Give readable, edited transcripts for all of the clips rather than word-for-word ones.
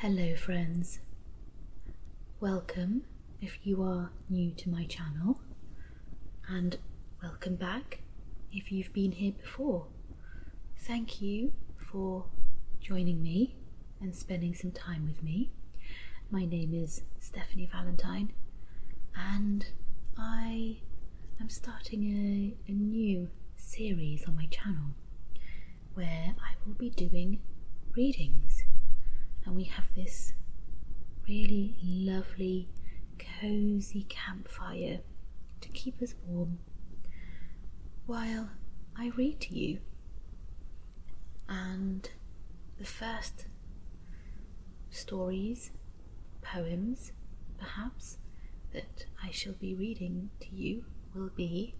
Hello friends, welcome if you are new to my channel, and welcome back if you've been here before. Thank you for joining me and spending some time with me. My name is Stefanie Valentine and I am starting a new series on my channel where I will be doing readings. And we have this really lovely, cosy campfire to keep us warm while I read to you. And the first stories, poems perhaps, that I shall be reading to you will be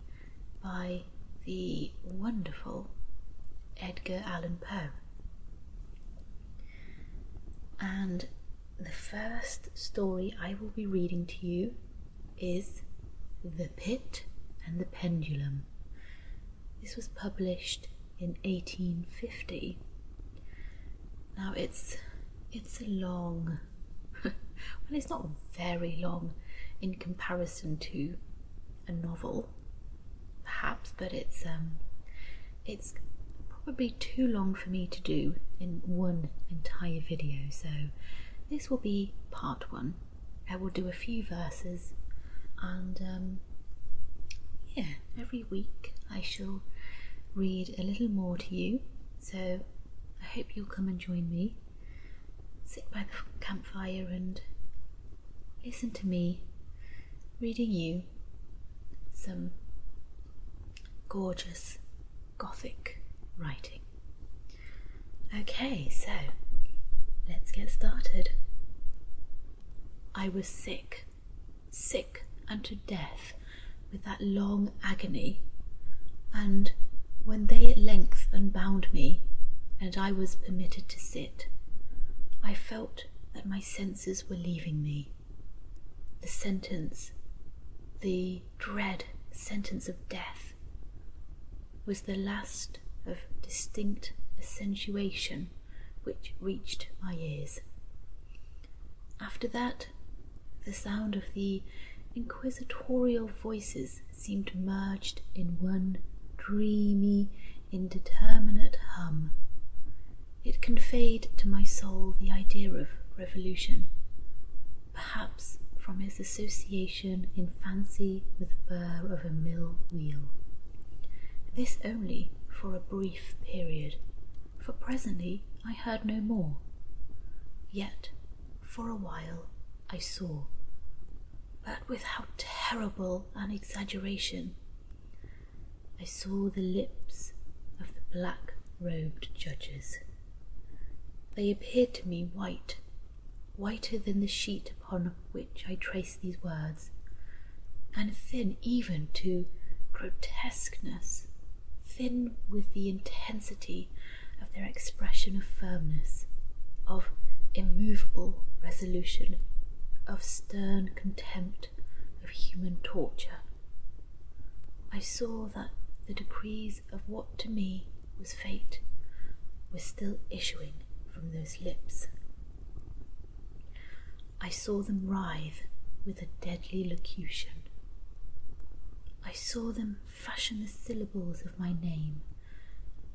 by the wonderful Edgar Allan Poe. And the first story I will be reading to you is The Pit and the Pendulum. This was published in 1850. Now it's a long, well, it's not very long in comparison to a novel, perhaps, but it's probably too long for me to do in one entire video, so this will be part one. I will do a few verses and every week I shall read a little more to you, so I hope you'll come and join me. Sit by the campfire and listen to me reading you some gorgeous gothic writing. Okay, so let's get started. I was sick unto death with that long agony, and when they at length unbound me, and I was permitted to sit, I felt that my senses were leaving me. The sentence, the dread sentence of death, was the last of distinct accentuation which reached my ears. After that, the sound of the inquisitorial voices seemed merged in one dreamy, indeterminate hum. It conveyed to my soul the idea of revolution, perhaps from its association in fancy with the burr of a mill wheel. This only for a brief period, for presently I heard no more. Yet for a while I saw, but with how terrible an exaggeration. I saw the lips of the black-robed judges. They appeared to me white, whiter than the sheet upon which I traced these words, and thin even to grotesqueness, thin with the intensity of their expression of firmness, of immovable resolution, of stern contempt of human torture. I saw that the decrees of what to me was fate were still issuing from those lips. I saw them writhe with a deadly locution. I saw them fashion the syllables of my name,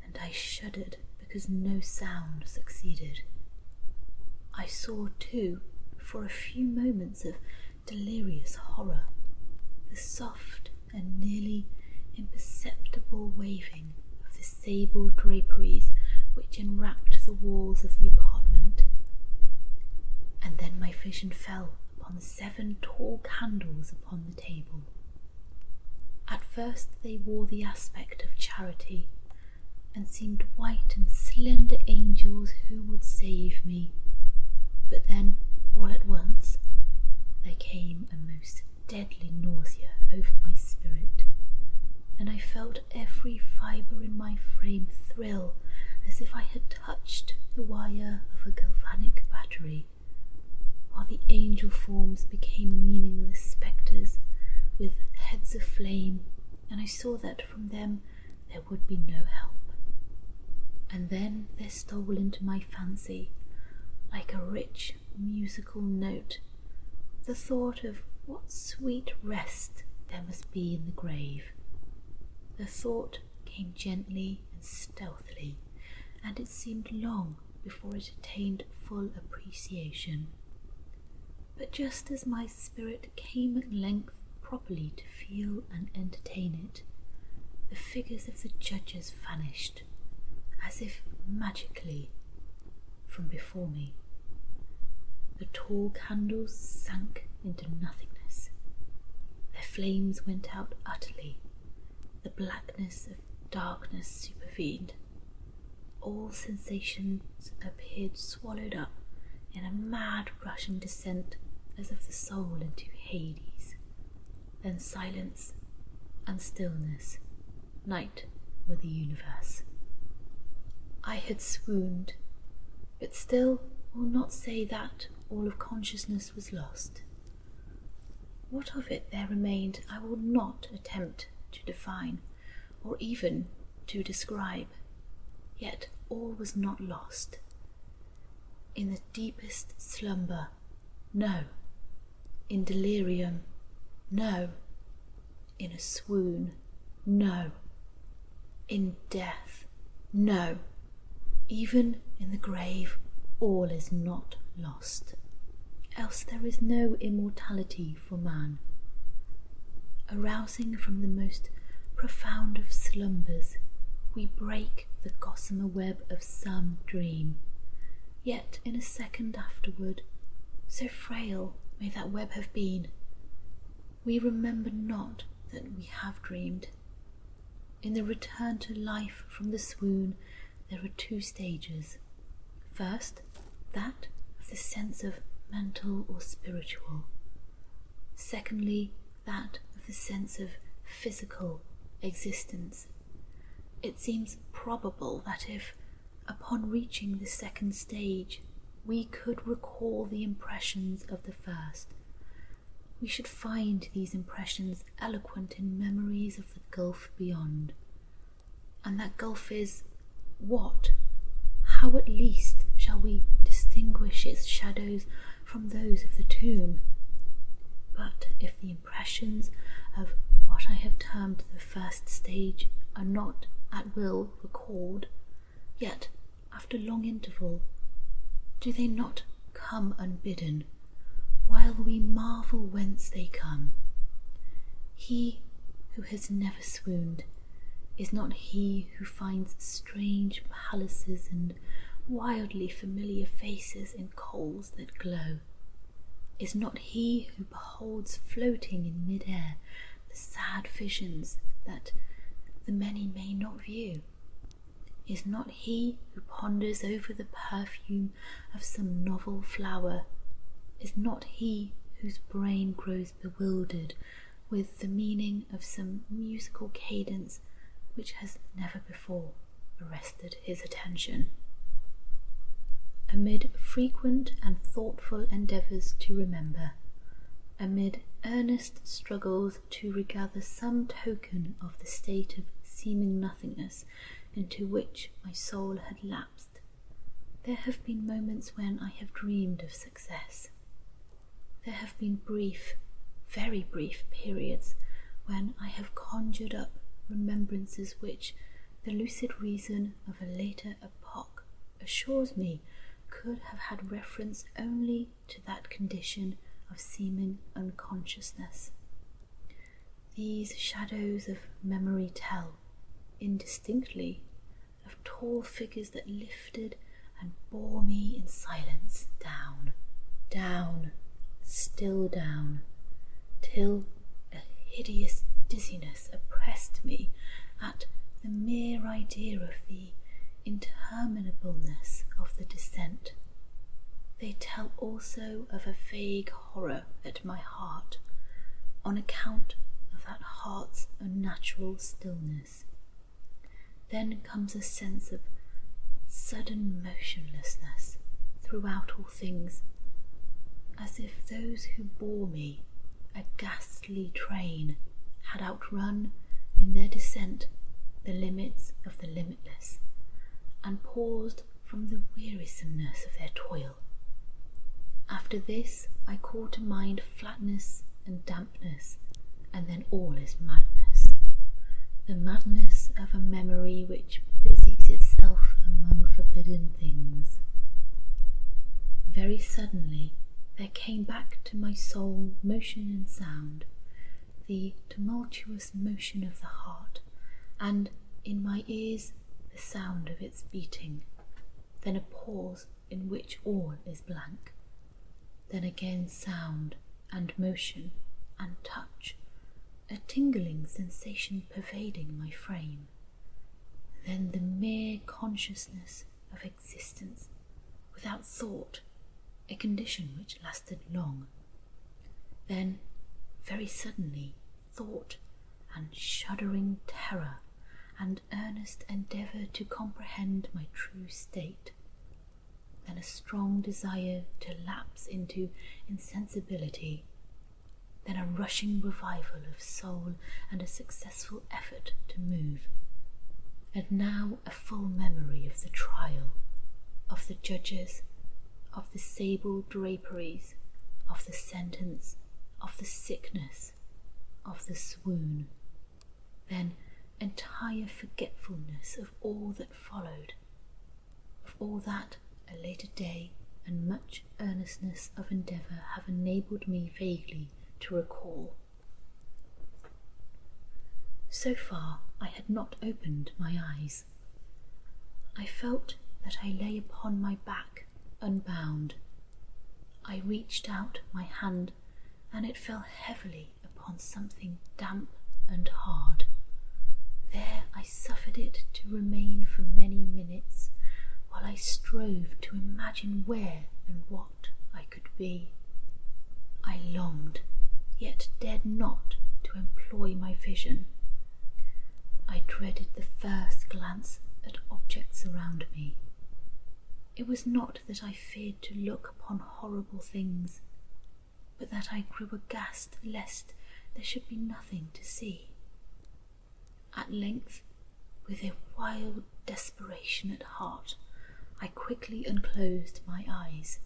and I shuddered because no sound succeeded. I saw, too, for a few moments of delirious horror, the soft and nearly imperceptible waving of the sable draperies which enwrapped the walls of the apartment. And then my vision fell upon the 7 tall candles upon the table. At first they wore the aspect of charity, and seemed white and slender angels who would save me. But then, all at once, there came a most deadly nausea over my spirit, and I felt every fibre in my frame thrill as if I had touched the wire of a galvanic battery, while the angel forms became meaningless spectres with heads of flame, and I saw that from them there would be no help. And then there stole into my fancy like a rich musical note, the thought of what sweet rest there must be in the grave. The thought came gently and stealthily, and it seemed long before it attained full appreciation. But just as my spirit came at length properly to feel and entertain it, the figures of the judges vanished, as if magically, from before me. The tall candles sank into nothingness. Their flames went out utterly. The blackness of darkness supervened. All sensations appeared swallowed up in a mad rushing descent as of the soul into Hades. Then silence and stillness, night with the universe. I had swooned, but still will not say that all of consciousness was lost. What of it there remained I will not attempt to define, or even to describe, yet all was not lost. In the deepest slumber, no. In delirium, no. In a swoon, no. In death, no. Even in the grave, all is not lost. Else there is no immortality for man. Arousing from the most profound of slumbers, we break the gossamer web of some dream. Yet in a second afterward, so frail may that web have been, we remember not that we have dreamed. In the return to life from the swoon, there are two stages. First, that of the sense of mental or spiritual. Secondly, that of the sense of physical existence. It seems probable that if, upon reaching the second stage, we could recall the impressions of the first, we should find these impressions eloquent in memories of the gulf beyond. And that gulf is what? How at least shall we distinguish its shadows from those of the tomb? But if the impressions of what I have termed the first stage are not at will recalled, yet after long interval, do they not come unbidden, while we marvel whence they come? He who has never swooned is not he who finds strange palaces and wildly familiar faces in coals that glow, is not he who beholds floating in mid-air the sad visions that the many may not view, is not he who ponders over the perfume of some novel flower, is not he whose brain grows bewildered with the meaning of some musical cadence which has never before arrested his attention. Amid frequent and thoughtful endeavours to remember, amid earnest struggles to regather some token of the state of seeming nothingness into which my soul had lapsed, there have been moments when I have dreamed of success. There have been brief, very brief periods when I have conjured up remembrances which the lucid reason of a later epoch assures me could have had reference only to that condition of seeming unconsciousness. These shadows of memory tell, indistinctly, of tall figures that lifted and bore me in silence down, down, still down, till a hideous dizziness oppressed me at the mere idea of the interminableness of the descent. They tell also of a vague horror at my heart, on account of that heart's unnatural stillness. Then comes a sense of sudden motionlessness throughout all things, as if those who bore me, a ghastly train, had outrun in their descent the limits of the limitless, and paused from the wearisomeness of their toil, After this, I call to mind flatness and dampness, and then all is madness. The madness of a memory which busies itself among forbidden things. Very suddenly, there came back to my soul motion and sound, the tumultuous motion of the heart, and in my ears the sound of its beating, then a pause in which all is blank, then again sound and motion and touch, a tingling sensation pervading my frame, then the mere consciousness of existence without thought, a condition which lasted long. Then, very suddenly, thought and shuddering terror and earnest endeavour to comprehend my true state, then a strong desire to lapse into insensibility, then a rushing revival of soul and a successful effort to move, and now a full memory of the trial, of the judges, of the sable draperies, of the sentence, of the sickness, of the swoon, then entire forgetfulness of all that followed, of all that a later day and much earnestness of endeavour have enabled me vaguely to recall. So far I had not opened my eyes. I felt that I lay upon my back, unbound. I reached out my hand, and it fell heavily upon something damp and hard. There I suffered it to remain for many minutes, while I strove to imagine where and what I could be. I longed, yet dared not to employ my vision. I dreaded the first glance at objects around me. It was not that I feared to look upon horrible things, but that I grew aghast lest there should be nothing to see. At length, with a wild desperation at heart, I quickly unclosed my eyes.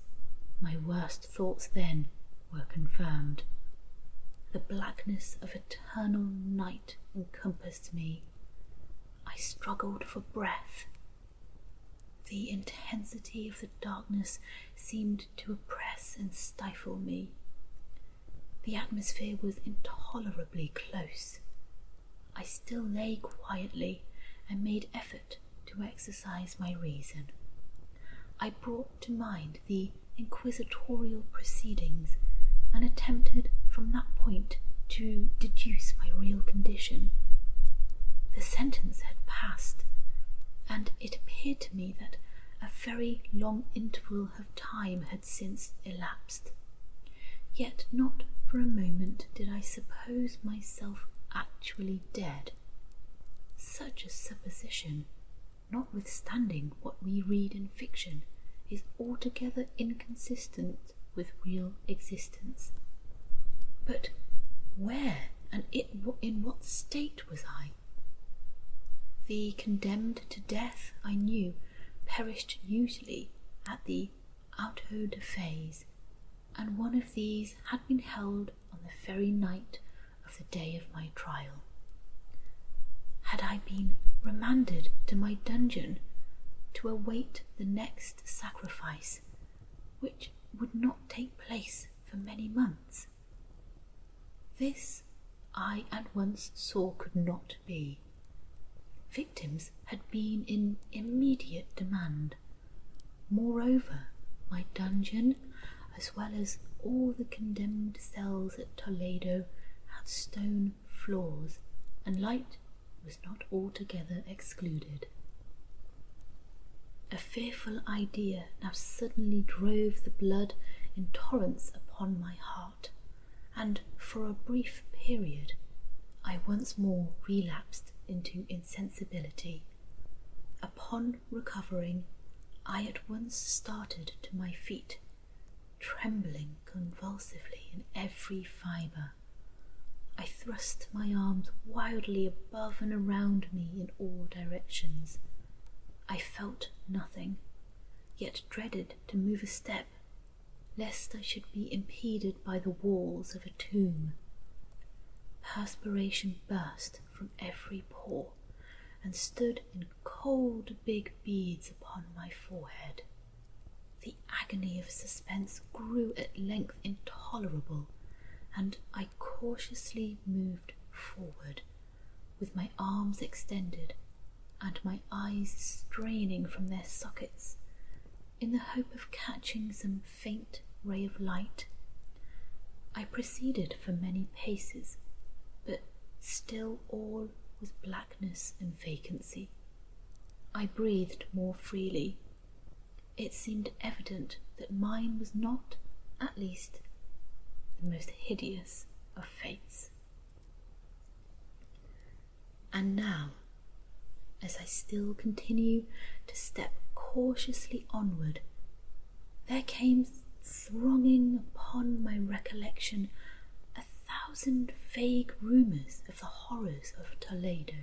My worst thoughts then were confirmed. The blackness of eternal night encompassed me. I struggled for breath. The intensity of the darkness seemed to oppress and stifle me. The atmosphere was intolerably close. I still lay quietly and made effort to exercise my reason. I brought to mind the inquisitorial proceedings and attempted from that point to deduce my real condition. The sentence had passed, and it appeared to me that a very long interval of time had since elapsed. Yet not for a moment did I suppose myself actually dead. Such a supposition, notwithstanding what we read in fiction, is altogether inconsistent with real existence. But where and in what state was I? The condemned to death, I knew, perished usually at the auto de phase, and one of these had been held on the very night of the day of my trial. Had I been remanded to my dungeon to await the next sacrifice, which would not take place for many months? This I at once saw could not be. Victims had been in immediate demand. Moreover, my dungeon, as well as all the condemned cells at Toledo, had stone floors, and light was not altogether excluded. A fearful idea now suddenly drove the blood in torrents upon my heart, and for a brief period I once more relapsed into insensibility. Upon recovering, I at once started to my feet, trembling convulsively in every fibre. I thrust my arms wildly above and around me in all directions. I felt nothing, yet dreaded to move a step, lest I should be impeded by the walls of a tomb. Perspiration burst from every pore and stood in cold big beads upon my forehead. The agony of suspense grew at length intolerable, and I cautiously moved forward, with my arms extended and my eyes straining from their sockets, in the hope of catching some faint ray of light. I proceeded for many paces, but still all was blackness and vacancy. I breathed more freely. It seemed evident that mine was not, at least, the most hideous of fates. And now, as I still continue to step cautiously onward, there came thronging upon my recollection 1,000 vague rumours of the horrors of Toledo.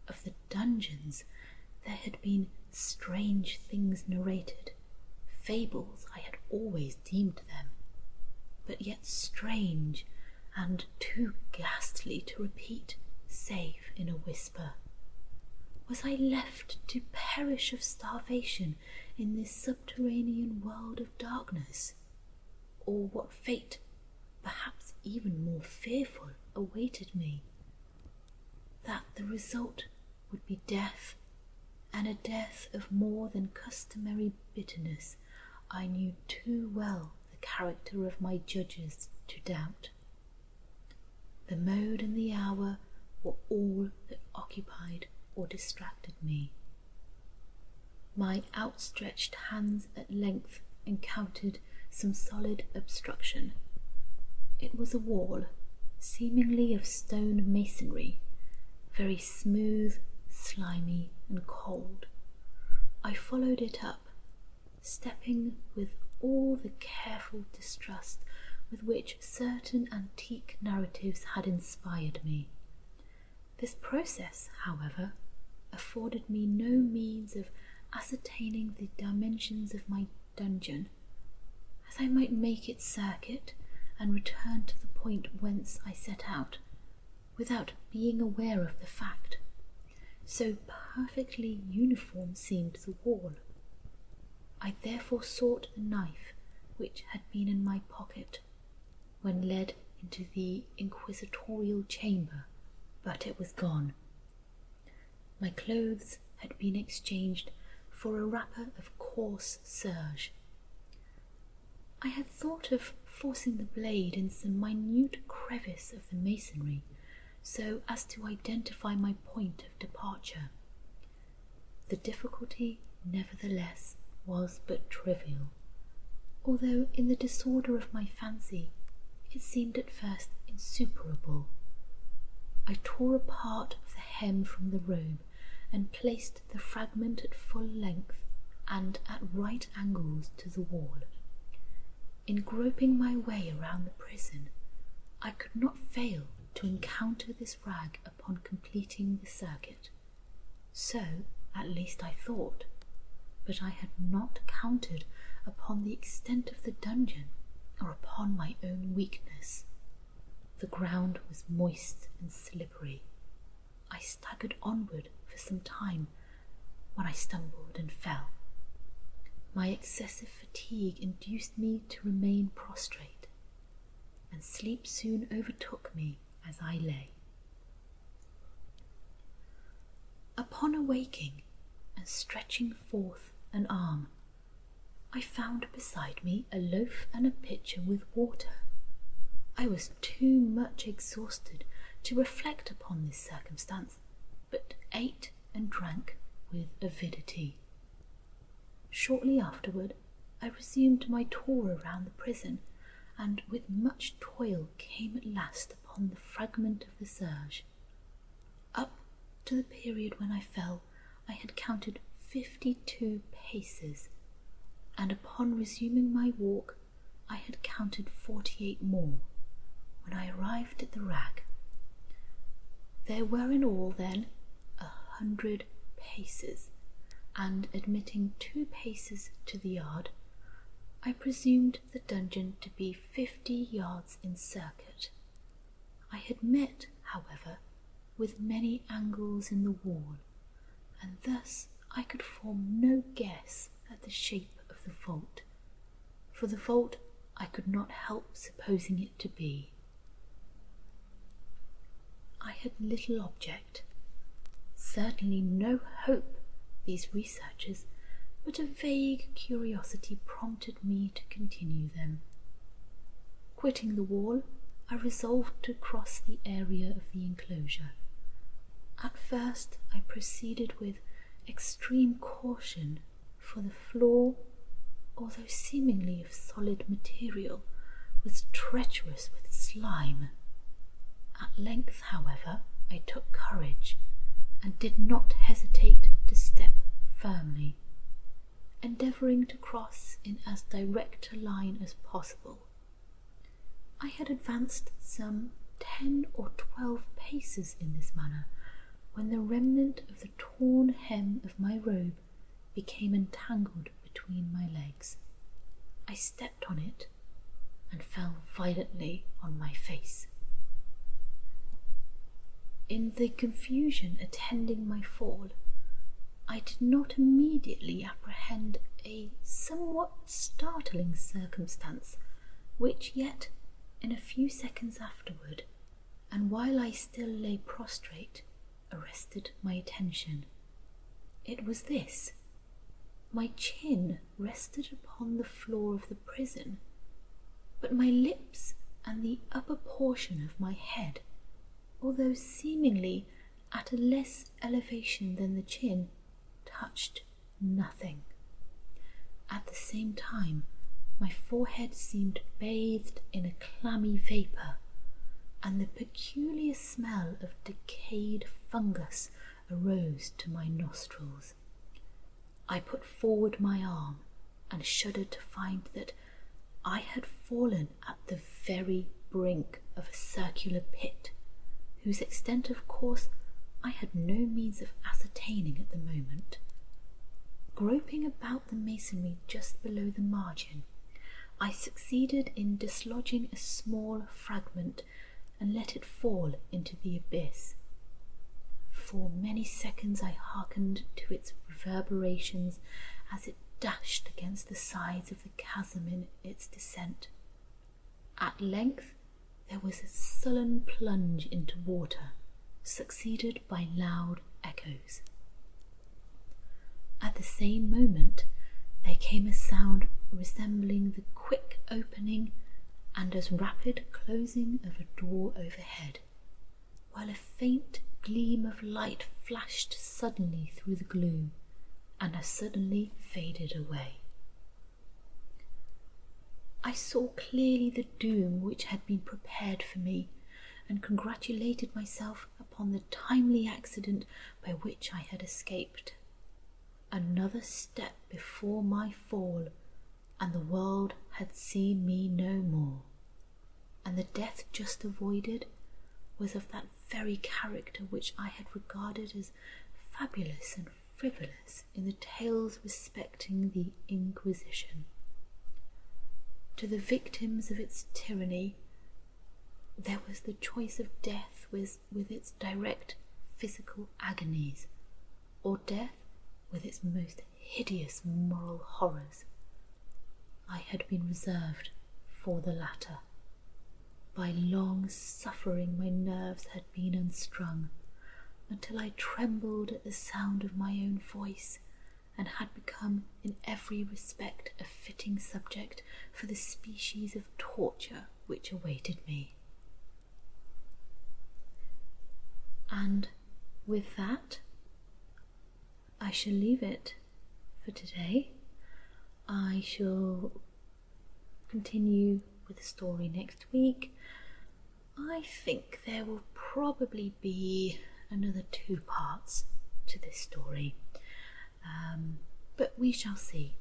Of the dungeons there had been strange things narrated, fables I had always deemed them, but yet strange and too ghastly to repeat, save in a whisper. Was I left to perish of starvation in this subterranean world of darkness? Or what fate, perhaps even more fearful, awaited me? That the result would be death, and a death of more than customary bitterness, I knew too well the character of my judges to doubt. The mode and the hour were all that occupied or distracted me. My outstretched hands at length encountered some solid obstruction. It was a wall, seemingly of stone masonry, very smooth, slimy, and cold. I followed it up, stepping with all the careful distrust with which certain antique narratives had inspired me. This process, however, afforded me no means of ascertaining the dimensions of my dungeon, as I might make its circuit and return to the point whence I set out, without being aware of the fact. So perfectly uniform seemed the wall. I therefore sought the knife which had been in my pocket when led into the inquisitorial chamber, but it was gone. My clothes had been exchanged for a wrapper of coarse serge. I had thought of forcing the blade in some minute crevice of the masonry, so as to identify my point of departure. The difficulty, nevertheless, was but trivial, although in the disorder of my fancy it seemed at first insuperable. I tore a part of the hem from the robe and placed the fragment at full length and at right angles to the wall. In groping my way around the prison, I could not fail to encounter this rag upon completing the circuit. So, at least I thought, but I had not counted upon the extent of the dungeon or upon my own weakness. The ground was moist and slippery. I staggered onward for some time when I stumbled and fell. My excessive fatigue induced me to remain prostrate, and sleep soon overtook me as I lay. Upon awaking and stretching forth an arm, I found beside me a loaf and a pitcher with water. I was too much exhausted to reflect upon this circumstance, but ate and drank with avidity. Shortly afterward, I resumed my tour around the prison, and with much toil came at last upon the fragment of the serge. Up to the period when I fell, I had counted 52 paces, and upon resuming my walk, I had counted 48 more, when I arrived at the rag. There were in all, then, 100 paces, and admitting 2 paces to the yard, I presumed the dungeon to be 50 yards in circuit. I had met, however, with many angles in the wall, and thus I could form no guess at the shape of the vault, for the vault I could not help supposing it to be. I had little object, certainly no hope, these researches, but a vague curiosity prompted me to continue them. Quitting the wall, I resolved to cross the area of the enclosure. At first I proceeded with extreme caution, for the floor, although seemingly of solid material, was treacherous with slime. At length, however, I took courage, and did not hesitate to step firmly, endeavouring to cross in as direct a line as possible. I had advanced some 10 or 12 paces in this manner, when the remnant of the torn hem of my robe became entangled between my legs. I stepped on it, and fell violently on my face. In the confusion attending my fall, I did not immediately apprehend a somewhat startling circumstance, which yet, in a few seconds afterward, and while I still lay prostrate, arrested my attention. It was this: my chin rested upon the floor of the prison, but my lips and the upper portion of my head, although seemingly at a less elevation than the chin, touched nothing. At the same time, my forehead seemed bathed in a clammy vapour, and the peculiar smell of decayed fungus arose to my nostrils. I put forward my arm, and shuddered to find that I had fallen at the very brink of a circular pit, whose extent, of course, I had no means of ascertaining at the moment. Groping about the masonry just below the margin, I succeeded in dislodging a small fragment and let it fall into the abyss. For many seconds I hearkened to its reverberations as it dashed against the sides of the chasm in its descent. At length there was a sullen plunge into water, succeeded by loud echoes. At the same moment there came a sound resembling the quick opening and as rapid closing of a door overhead, while a faint gleam of light flashed suddenly through the gloom and as suddenly faded away. I saw clearly the doom which had been prepared for me, and congratulated myself upon the timely accident by which I had escaped. Another step before my fall, and the world had seen me no more, and the death just avoided was of that very character which I had regarded as fabulous and frivolous in the tales respecting the Inquisition. To the victims of its tyranny, there was the choice of death with its direct physical agonies, or death with its most hideous moral horrors. I had been reserved for the latter. By long suffering my nerves had been unstrung, until I trembled at the sound of my own voice, and had become in every respect a fitting subject for the species of torture which awaited me. And with that, I shall leave it for today. I shall continue with the story next week. I think there will probably be another 2 parts to this story, but we shall see.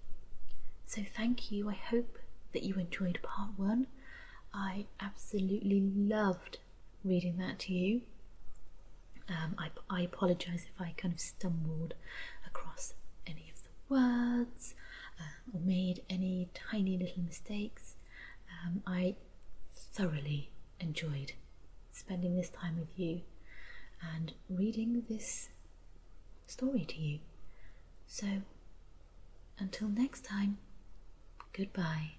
So thank you. I hope that you enjoyed part 1. I absolutely loved reading that to you. I apologise if I kind of stumbled across any of the words, or made any tiny little mistakes. I thoroughly enjoyed spending this time with you and reading this story to you. So, until next time, goodbye.